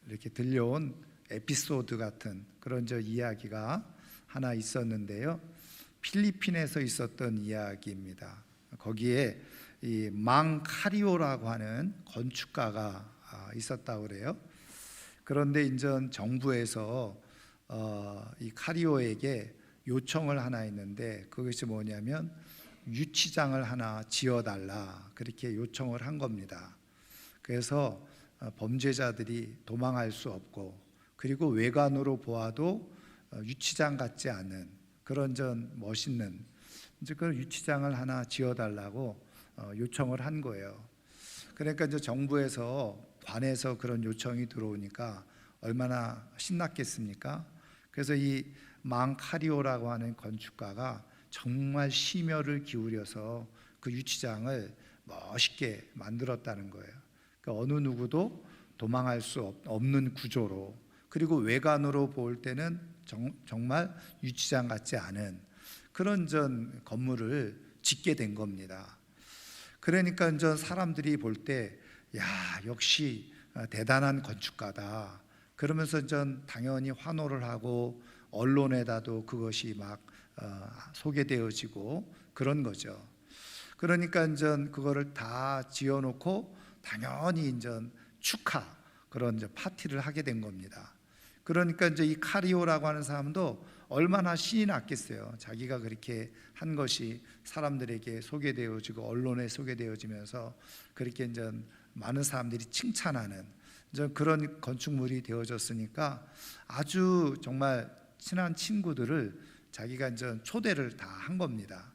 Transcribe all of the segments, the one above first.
이렇게 들려온 에피소드 같은 그런 이야기가 하나 있었는데요. 필리핀에서 있었던 이야기입니다. 거기에 이 망카리오라고 하는 건축가가 있었다고 그래요. 그런데 이제 정부에서 이 카리오에게 요청을 하나 했는데, 그것이 뭐냐면 유치장을 하나 지어달라, 그렇게 요청을 한 겁니다. 그래서 범죄자들이 도망할 수 없고, 그리고 외관으로 보아도 유치장 같지 않은 그런 멋있는 그런 유치장을 하나 지어달라고 요청을 한 거예요. 그러니까 이제 정부에서 관에서 그런 요청이 들어오니까 얼마나 신났겠습니까? 그래서 이 망카리오라고 하는 건축가가 정말 심혈을 기울여서 그 유치장을 멋있게 만들었다는 거예요. 그러니까 어느 누구도 도망할 수 없는 구조로, 그리고 외관으로 볼 때는 정말 유치장 같지 않은 그런 건물을 짓게 된 겁니다. 그러니까 사람들이 볼 때 야, 역시 대단한 건축가다, 그러면서 당연히 환호를 하고 언론에다도 그것이 막 소개되어지고 그런 거죠. 그러니까 그거를 다 지어놓고 당연히 축하 그런 파티를 하게 된 겁니다. 그러니까 이 카리오라고 하는 사람도 얼마나 신이 났겠어요. 자기가 그렇게 한 것이 사람들에게 소개되어지고 언론에 소개되어지면서 그렇게 많은 사람들이 칭찬하는 그런 건축물이 되어졌으니까 아주 정말 친한 친구들을 자기가 초대를 다 한 겁니다.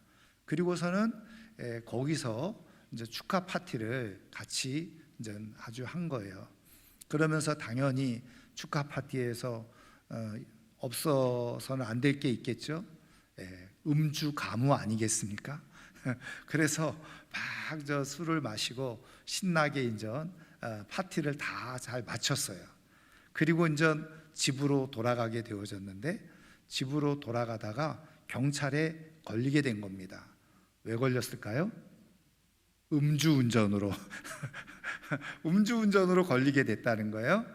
그리고서는 거기서 축하 파티를 같이 아주 한 거예요. 그러면서 당연히 축하 파티에서 없어서는 안 될 게 있겠죠. 음주 가무 아니겠습니까? 그래서 막 술을 마시고 신나게 파티를 다 잘 마쳤어요. 그리고 집으로 돌아가게 되어졌는데, 집으로 돌아가다가 경찰에 걸리게 된 겁니다. 왜 걸렸을까요? 음주운전으로 음주운전으로 걸리게 됐다는 거예요.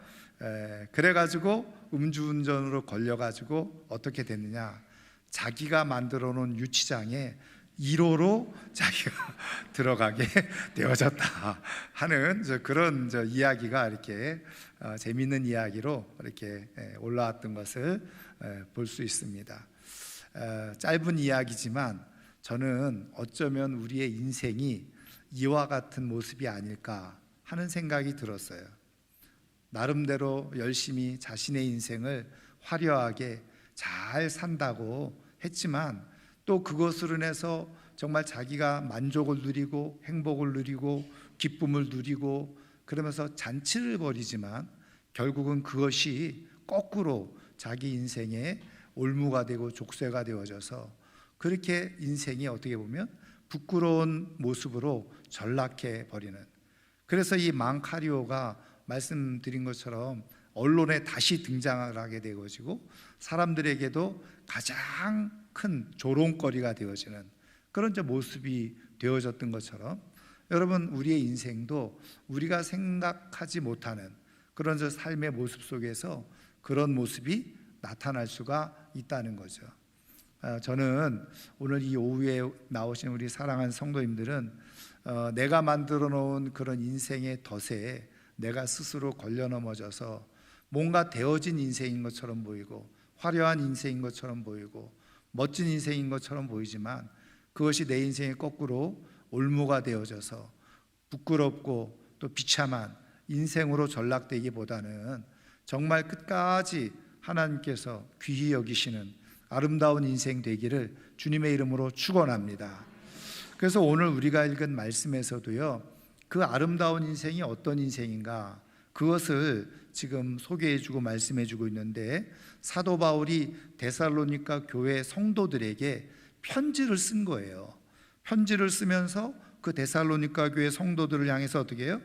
그래가지고 음주운전으로 걸려가지고 어떻게 됐느냐, 자기가 만들어 놓은 유치장에 1호로 자기가 들어가게 되어졌다 하는 그런 이야기가 이렇게 재미있는 이야기로 이렇게 올라왔던 것을 볼 수 있습니다. 짧은 이야기지만 저는 어쩌면 우리의 인생이 이와 같은 모습이 아닐까 하는 생각이 들었어요. 나름대로 열심히 자신의 인생을 화려하게 잘 산다고 했지만, 또 그것으로 인해서 정말 자기가 만족을 누리고 행복을 누리고 기쁨을 누리고 그러면서 잔치를 벌이지만, 결국은 그것이 거꾸로 자기 인생의 올무가 되고 족쇄가 되어져서 그렇게 인생이 어떻게 보면 부끄러운 모습으로 전락해 버리는, 그래서 이 망카리오가 말씀드린 것처럼 언론에 다시 등장을 하게 되어지고 사람들에게도 가장 큰 조롱거리가 되어지는 그런 모습이 되어졌던 것처럼, 여러분 우리의 인생도 우리가 생각하지 못하는 그런 삶의 모습 속에서 그런 모습이 나타날 수가 있다는 거죠. 저는 오늘 이 오후에 나오신 우리 사랑하는 성도님들은 내가 만들어 놓은 그런 인생의 덫에 내가 스스로 걸려 넘어져서 뭔가 되어진 인생인 것처럼 보이고 화려한 인생인 것처럼 보이고 멋진 인생인 것처럼 보이지만, 그것이 내 인생의 거꾸로 올무가 되어져서 부끄럽고 또 비참한 인생으로 전락되기보다는 정말 끝까지 하나님께서 귀히 여기시는 아름다운 인생 되기를 주님의 이름으로 축원합니다. 그래서 오늘 우리가 읽은 말씀에서도요, 그 아름다운 인생이 어떤 인생인가, 그것을 지금 소개해주고 말씀해주고 있는데, 사도 바울이 데살로니가 교회 성도들에게 편지를 쓴 거예요. 편지를 쓰면서 그 데살로니가 교회 성도들을 향해서 어떻게 해요?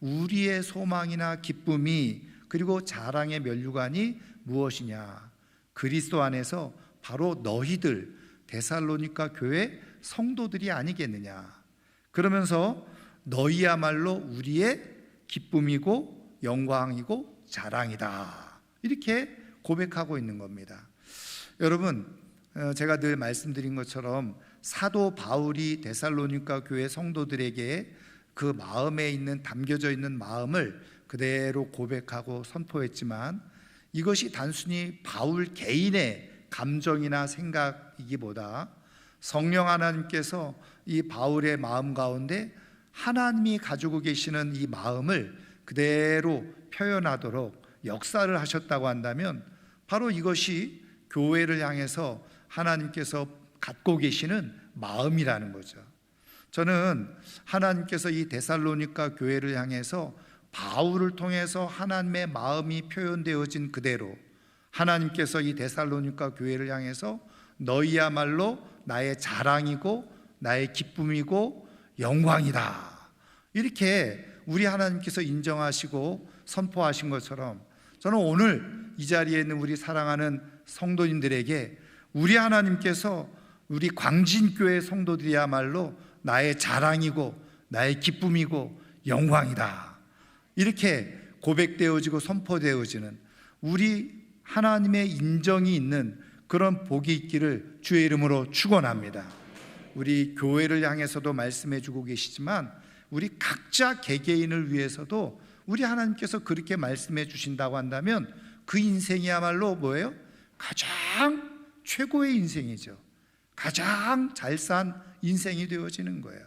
우리의 소망이나 기쁨이 그리고 자랑의 면류관이 무엇이냐, 그리스도 안에서 바로 너희들 데살로니가 교회 성도들이 아니겠느냐. 그러면서 너희야말로 우리의 기쁨이고 영광이고 자랑이다. 이렇게 고백하고 있는 겁니다. 여러분, 제가 늘 말씀드린 것처럼 사도 바울이 데살로니가 교회 성도들에게 그 마음에 있는, 담겨져 있는 마음을 그대로 고백하고 선포했지만, 이것이 단순히 바울 개인의 감정이나 생각이기보다 성령 하나님께서 이 바울의 마음 가운데 하나님이 가지고 계시는 이 마음을 그대로 표현하도록 역사를 하셨다고 한다면, 바로 이것이 교회를 향해서 하나님께서 갖고 계시는 마음이라는 거죠. 저는 하나님께서 이 데살로니가 교회를 향해서 바울을 통해서 하나님의 마음이 표현되어진 그대로 하나님께서 이 데살로니가 교회를 향해서 너희야말로 나의 자랑이고 나의 기쁨이고 영광이다, 이렇게 우리 하나님께서 인정하시고 선포하신 것처럼, 저는 오늘 이 자리에 있는 우리 사랑하는 성도님들에게 우리 하나님께서 우리 광진교회 성도들이야말로 나의 자랑이고 나의 기쁨이고 영광이다, 이렇게 고백되어지고 선포되어지는 우리 하나님의 인정이 있는 그런 복이 있기를 주의 이름으로 축원합니다. 우리 교회를 향해서도 말씀해 주고 계시지만 우리 각자 개개인을 위해서도 우리 하나님께서 그렇게 말씀해 주신다고 한다면 그 인생이야말로 뭐예요? 가장 최고의 인생이죠. 가장 잘 산 인생이 되어지는 거예요.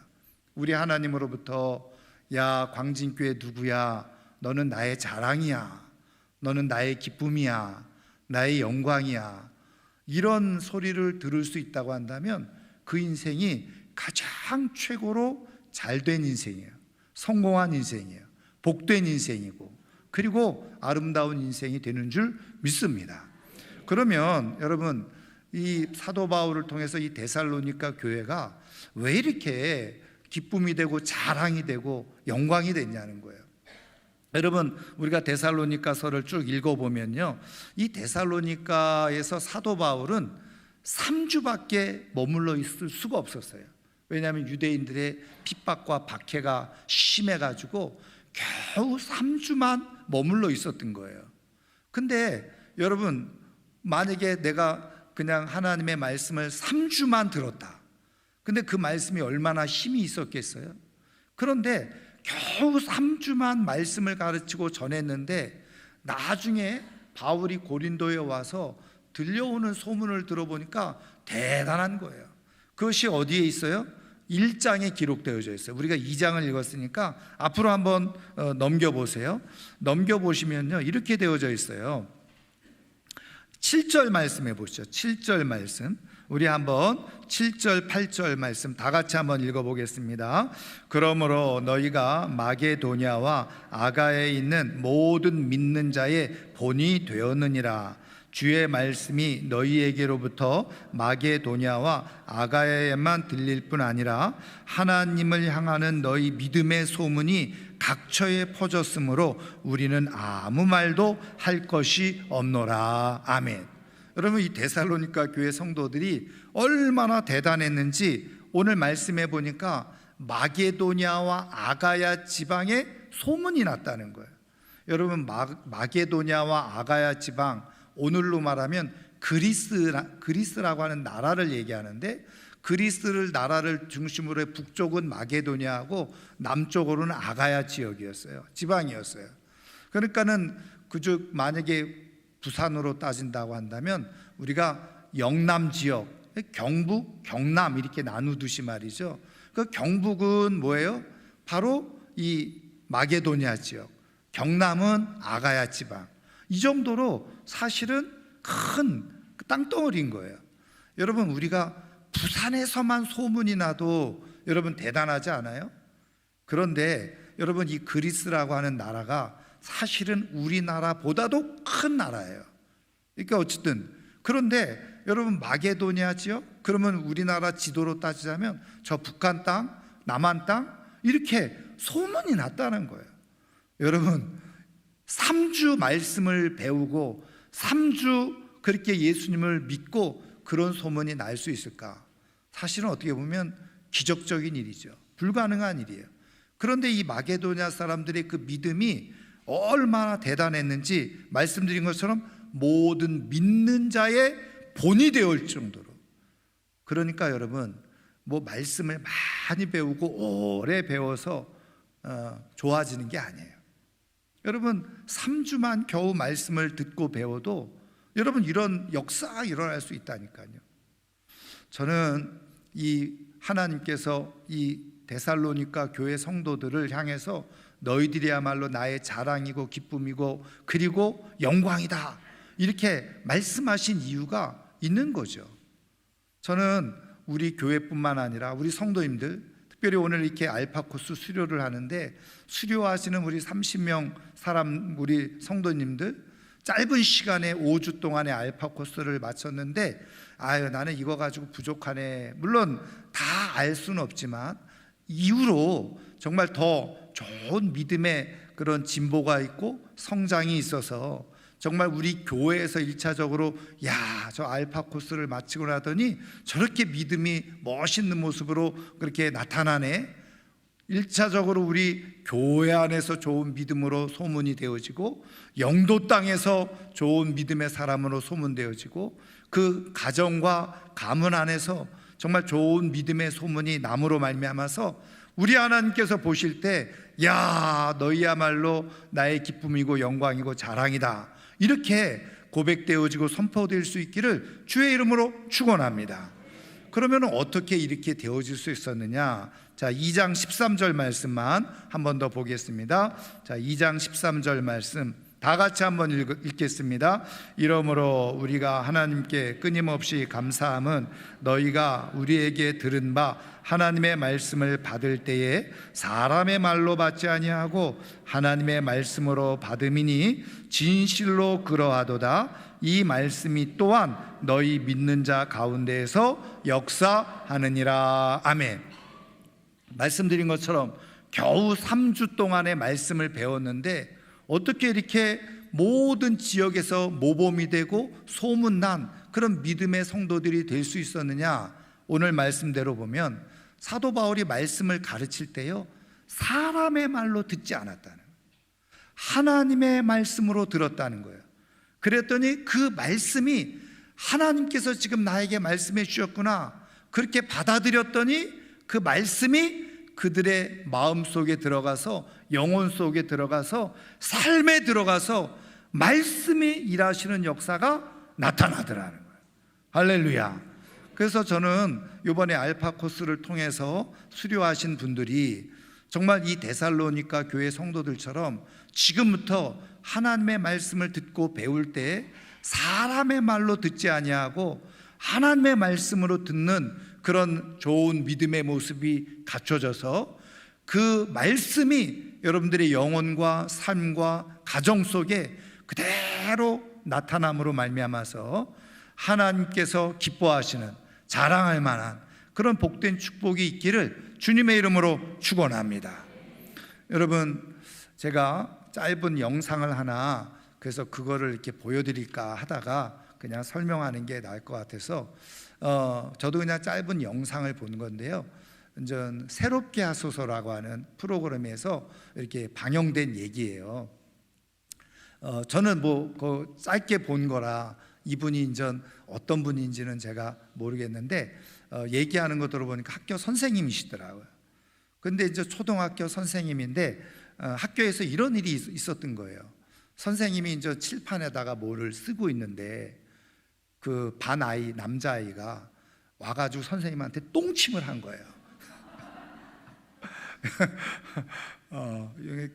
우리 하나님으로부터 야 광진교회 누구야, 너는 나의 자랑이야, 너는 나의 기쁨이야, 나의 영광이야, 이런 소리를 들을 수 있다고 한다면 그 인생이 가장 최고로 잘된 인생이에요. 성공한 인생이에요. 복된 인생이고, 그리고 아름다운 인생이 되는 줄 믿습니다. 그러면 여러분, 이 사도 바울을 통해서 이 데살로니가 교회가 왜 이렇게 기쁨이 되고 자랑이 되고 영광이 됐냐는 거예요. 여러분, 우리가 데살로니가서를 쭉 읽어보면요, 이 데살로니가에서 사도 바울은 3주밖에 머물러 있을 수가 없었어요. 왜냐하면 유대인들의 핍박과 박해가 심해가지고 겨우 3주만 머물러 있었던 거예요. 근데 여러분, 만약에 내가 그냥 하나님의 말씀을 3주만 들었다, 근데 그 말씀이 얼마나 힘이 있었겠어요? 그런데 겨우 3주만 말씀을 가르치고 전했는데 나중에 바울이 고린도에 와서 들려오는 소문을 들어보니까 대단한 거예요. 그것이 어디에 있어요? 1장에 기록되어져 있어요. 우리가 2장을 읽었으니까 앞으로 한번 넘겨보세요. 넘겨보시면요, 이렇게 되어져 있어요. 7절 말씀해 보시죠. 7절 말씀, 우리 한번 7절 8절 말씀 다 같이 한번 읽어보겠습니다. 그러므로 너희가 마게도냐와 아가야에 있는 모든 믿는 자의 본이 되었느니라. 주의 말씀이 너희에게로부터 마게도냐와 아가야에만 들릴 뿐 아니라 하나님을 향하는 너희 믿음의 소문이 각처에 퍼졌으므로 우리는 아무 말도 할 것이 없노라. 아멘. 여러분, 이 데살로니가 교회 성도들이 얼마나 대단했는지 오늘 말씀해 보니까 마게도냐와 아가야 지방에 소문이 났다는 거예요. 여러분, 마게도냐와 아가야 지방, 오늘로 말하면 그리스라고 하는 나라를 얘기하는데, 그리스를 나라를 중심으로 해 북쪽은 마게도냐하고 남쪽으로는 아가야 지역이었어요. 지방이었어요. 그러니까는 그저 만약에 부산으로 따진다고 한다면 우리가 영남 지역, 경북, 경남 이렇게 나누듯이 말이죠. 그 경북은 뭐예요? 바로 이 마게도냐 지역, 경남은 아가야 지방. 이 정도로 사실은 큰 땅덩어리인 거예요. 여러분, 우리가 부산에서만 소문이 나도 여러분 대단하지 않아요? 그런데 여러분, 이 그리스라고 하는 나라가 사실은 우리나라보다도 큰 나라예요. 그러니까 어쨌든, 그런데 여러분, 마게도냐 지역, 그러면 우리나라 지도로 따지자면 저 북한 땅, 남한 땅 이렇게 소문이 났다는 거예요. 여러분, 3주 말씀을 배우고 3주 그렇게 예수님을 믿고 그런 소문이 날 수 있을까? 사실은 어떻게 보면 기적적인 일이죠. 불가능한 일이에요. 그런데 이 마게도냐 사람들의 그 믿음이 얼마나 대단했는지 말씀드린 것처럼 모든 믿는 자의 본이 되올 정도로. 그러니까 여러분, 뭐 말씀을 많이 배우고 오래 배워서 좋아지는 게 아니에요. 여러분 3주만 겨우 말씀을 듣고 배워도 여러분 이런 역사가 일어날 수 있다니까요. 저는 이 하나님께서 이 데살로니가 교회 성도들을 향해서 너희들이야말로 나의 자랑이고 기쁨이고 그리고 영광이다 이렇게 말씀하신 이유가 있는 거죠. 저는 우리 교회뿐만 아니라 우리 성도님들, 특별히 오늘 이렇게 알파 코스 수료를 하는데 수료하시는 우리 30명 사람 우리 성도님들, 짧은 시간에 5주 동안의 알파 코스를 마쳤는데 나는 이거 가지고 부족하네. 물론 다 알 수는 없지만 이후로 정말 더 좋은 믿음의 그런 진보가 있고 성장이 있어서 정말 우리 교회에서 1차적으로 저 알파 코스를 마치고 나더니 저렇게 믿음이 멋있는 모습으로 그렇게 나타나네. 1차적으로 우리 교회 안에서 좋은 믿음으로 소문이 되어지고 영도 땅에서 좋은 믿음의 사람으로 소문되어지고 그 가정과 가문 안에서 정말 좋은 믿음의 소문이 남으로 말미암아서 우리 하나님께서 보실 때 너희야말로 나의 기쁨이고 영광이고 자랑이다 이렇게 고백되어지고 선포될 수 있기를 주의 이름으로 축원합니다. 그러면 어떻게 이렇게 되어질 수 있었느냐? 자, 2장 13절 말씀만 한 번 더 보겠습니다. 자, 2장 13절 말씀 다 같이 한번 읽겠습니다. 이러므로 우리가 하나님께 끊임없이 감사함은 너희가 우리에게 들은 바 하나님의 말씀을 받을 때에 사람의 말로 받지 아니하고 하나님의 말씀으로 받음이니 진실로 그러하도다. 이 말씀이 또한 너희 믿는 자 가운데에서 역사하느니라. 아멘. 말씀드린 것처럼 겨우 3주 동안의 말씀을 배웠는데 어떻게 이렇게 모든 지역에서 모범이 되고 소문난 그런 믿음의 성도들이 될 수 있었느냐? 오늘 말씀대로 보면 사도 바울이 말씀을 가르칠 때요, 사람의 말로 듣지 않았다는 거예요. 하나님의 말씀으로 들었다는 거예요. 그랬더니 그 말씀이 하나님께서 지금 나에게 말씀해 주셨구나 그렇게 받아들였더니 그 말씀이 그들의 마음 속에 들어가서 영혼 속에 들어가서 삶에 들어가서 말씀이 일하시는 역사가 나타나더라는 거예요. 할렐루야. 그래서 저는 이번에 알파 코스를 통해서 수료하신 분들이 정말 이 데살로니가 교회 성도들처럼 지금부터 하나님의 말씀을 듣고 배울 때 사람의 말로 듣지 아니하고 하나님의 말씀으로 듣는 그런 좋은 믿음의 모습이 갖춰져서 그 말씀이 여러분들의 영혼과 삶과 가정 속에 그대로 나타남으로 말미암아서 하나님께서 기뻐하시는 자랑할 만한 그런 복된 축복이 있기를 주님의 이름으로 축원합니다. 여러분, 제가 짧은 영상을 하나 그래서 그거를 이렇게 보여드릴까 하다가 그냥 설명하는 게 나을 것 같아서 저도 그냥 짧은 영상을 본 건데요. 새롭게 하소서라고 하는 프로그램에서 이렇게 방영된 얘기예요. 저는 그 짧게 본 거라 이분이 어떤 분인지는 제가 모르겠는데 얘기하는 거 들어보니까 학교 선생님이시더라고요. 근데 초등학교 선생님인데 학교에서 이런 일이 있었던 거예요. 선생님이 칠판에다가 뭐를 쓰고 있는데 그 반 아이 남자아이가 와가지고 선생님한테 똥침을 한 거예요.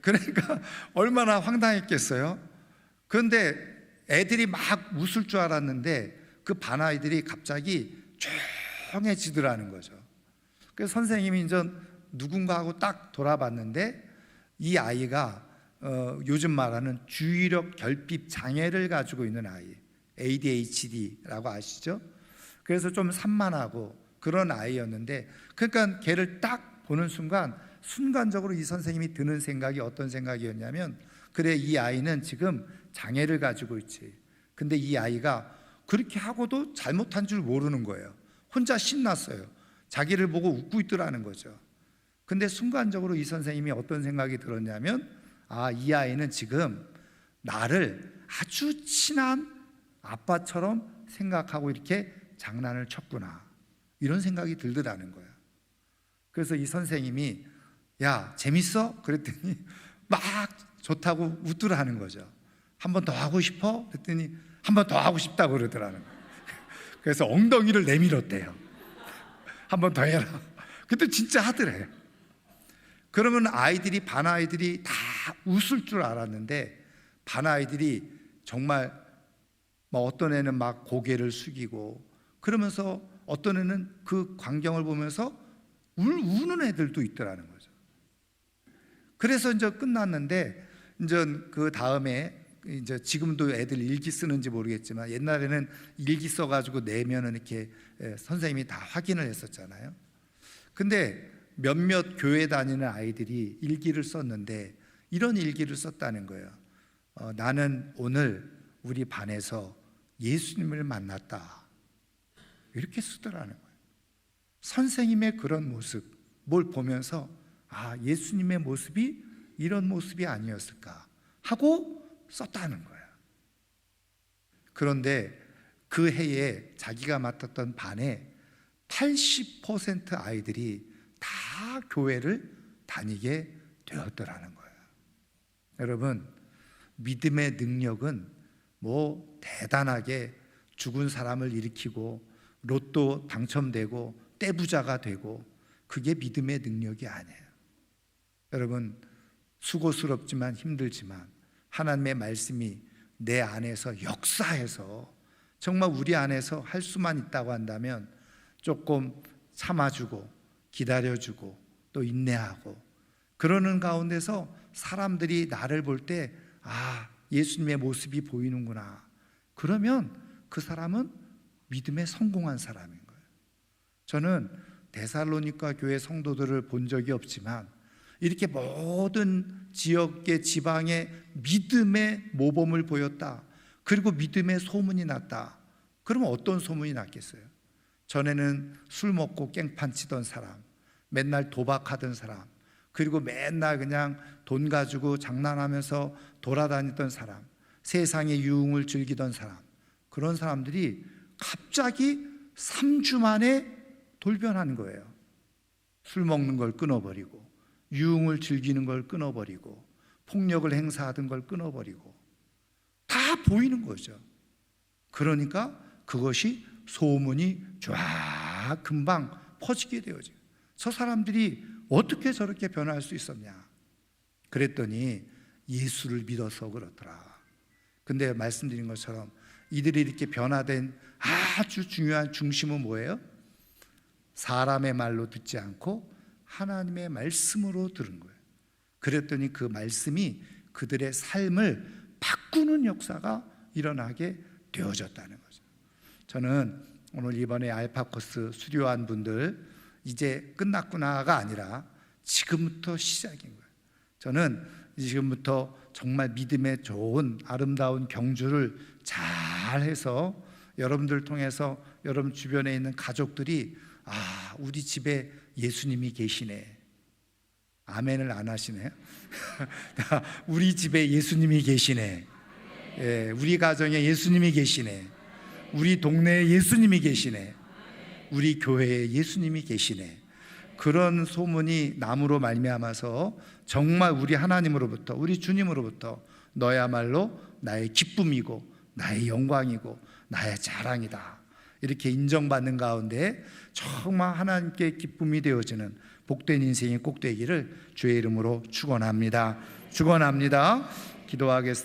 그러니까 얼마나 황당했겠어요. 그런데 애들이 막 웃을 줄 알았는데 그 반 아이들이 갑자기 조용해지더라는 거죠. 그래서 선생님이 누군가 하고 딱 돌아봤는데 이 아이가 요즘 말하는 주의력 결핍 장애를 가지고 있는 아이, ADHD라고 아시죠? 그래서 좀 산만하고 그런 아이였는데, 그러니까 걔를 딱 보는 순간적으로 이 선생님이 드는 생각이 어떤 생각이었냐면, 그래, 이 아이는 지금 장애를 가지고 있지. 근데 이 아이가 그렇게 하고도 잘못한 줄 모르는 거예요. 혼자 신났어요. 자기를 보고 웃고 있더라는 거죠. 근데 순간적으로 이 선생님이 어떤 생각이 들었냐면, 이 아이는 지금 나를 아주 친한 아빠처럼 생각하고 이렇게 장난을 쳤구나, 이런 생각이 들더라는 거예요. 그래서 이 선생님이 야, 재밌어? 그랬더니 막 좋다고 웃더라는 거죠. 한 번 더 하고 싶어? 그랬더니 한 번 더 하고 싶다고 그러더라는 거예요. 그래서 엉덩이를 내밀었대요. 한 번 더 해라. 그때 진짜 하더래요. 그러면 반 아이들이 다 웃을 줄 알았는데, 반 아이들이 정말 어떤 애는 막 고개를 숙이고 그러면서 어떤 애는 그 광경을 보면서 우는 애들도 있더라는 거죠. 그래서 이제 끝났는데, 이제 그 다음에 이제 지금도 애들 일기 쓰는지 모르겠지만 옛날에는 일기 써가지고 내면은 이렇게 선생님이 다 확인을 했었잖아요. 근데 몇몇 교회 다니는 아이들이 일기를 썼는데 이런 일기를 썼다는 거예요. 나는 오늘 우리 반에서 예수님을 만났다, 이렇게 쓰더라는 거예요. 선생님의 그런 모습, 뭘 보면서 예수님의 모습이 이런 모습이 아니었을까 하고 썼다는 거예요. 그런데 그 해에 자기가 맡았던 반에 80% 아이들이 다 교회를 다니게 되었더라는 거예요. 여러분, 믿음의 능력은 대단하게 죽은 사람을 일으키고 로또 당첨되고 떼부자가 되고, 그게 믿음의 능력이 아니에요. 여러분, 수고스럽지만 힘들지만 하나님의 말씀이 내 안에서 역사해서 정말 우리 안에서 할 수만 있다고 한다면 조금 참아주고 기다려주고 또 인내하고, 그러는 가운데서 사람들이 나를 볼 때 예수님의 모습이 보이는구나, 그러면 그 사람은 믿음에 성공한 사람인 거예요. 저는 데살로니가 교회 성도들을 본 적이 없지만 이렇게 모든 지역의 지방에 믿음의 모범을 보였다, 그리고 믿음의 소문이 났다. 그러면 어떤 소문이 났겠어요? 전에는 술 먹고 깽판 치던 사람, 맨날 도박하던 사람, 그리고 맨날 그냥 돈 가지고 장난하면서 돌아다니던 사람, 세상의 유흥을 즐기던 사람, 그런 사람들이 갑자기 3주 만에 돌변한 거예요. 술 먹는 걸 끊어버리고, 유흥을 즐기는 걸 끊어버리고, 폭력을 행사하던 걸 끊어버리고, 다 보이는 거죠. 그러니까 그것이 소문이 쫙 금방 퍼지게 되어져요. 저 사람들이 어떻게 저렇게 변할 수 있었냐? 그랬더니 예수를 믿어서 그렇더라. 근데 말씀드린 것처럼 이들이 이렇게 변화된 아주 중요한 중심은 뭐예요? 사람의 말로 듣지 않고 하나님의 말씀으로 들은 거예요. 그랬더니 그 말씀이 그들의 삶을 바꾸는 역사가 일어나게 되어졌다는 거죠. 저는 오늘 이번에 알파 코스 수료한 분들 이제 끝났구나가 아니라 지금부터 시작인 거예요. 저는 지금부터 정말 믿음의 좋은 아름다운 경주를 잘 해서 여러분들 통해서 여러분 주변에 있는 가족들이 우리 집에 예수님이 계시네. 아멘을 안 하시네요. 우리 집에 예수님이 계시네. 예, 우리 가정에 예수님이 계시네. 우리 동네에 예수님이 계시네. 우리 교회에 예수님이 계시네. 그런 소문이 남으로 말미암아서 정말 우리 하나님으로부터, 우리 주님으로부터 너야말로 나의 기쁨이고 나의 영광이고 나의 자랑이다, 이렇게 인정받는 가운데 정말 하나님께 기쁨이 되어지는 복된 인생이 꼭 되기를 주의 이름으로 축원합니다. 기도하겠습니다.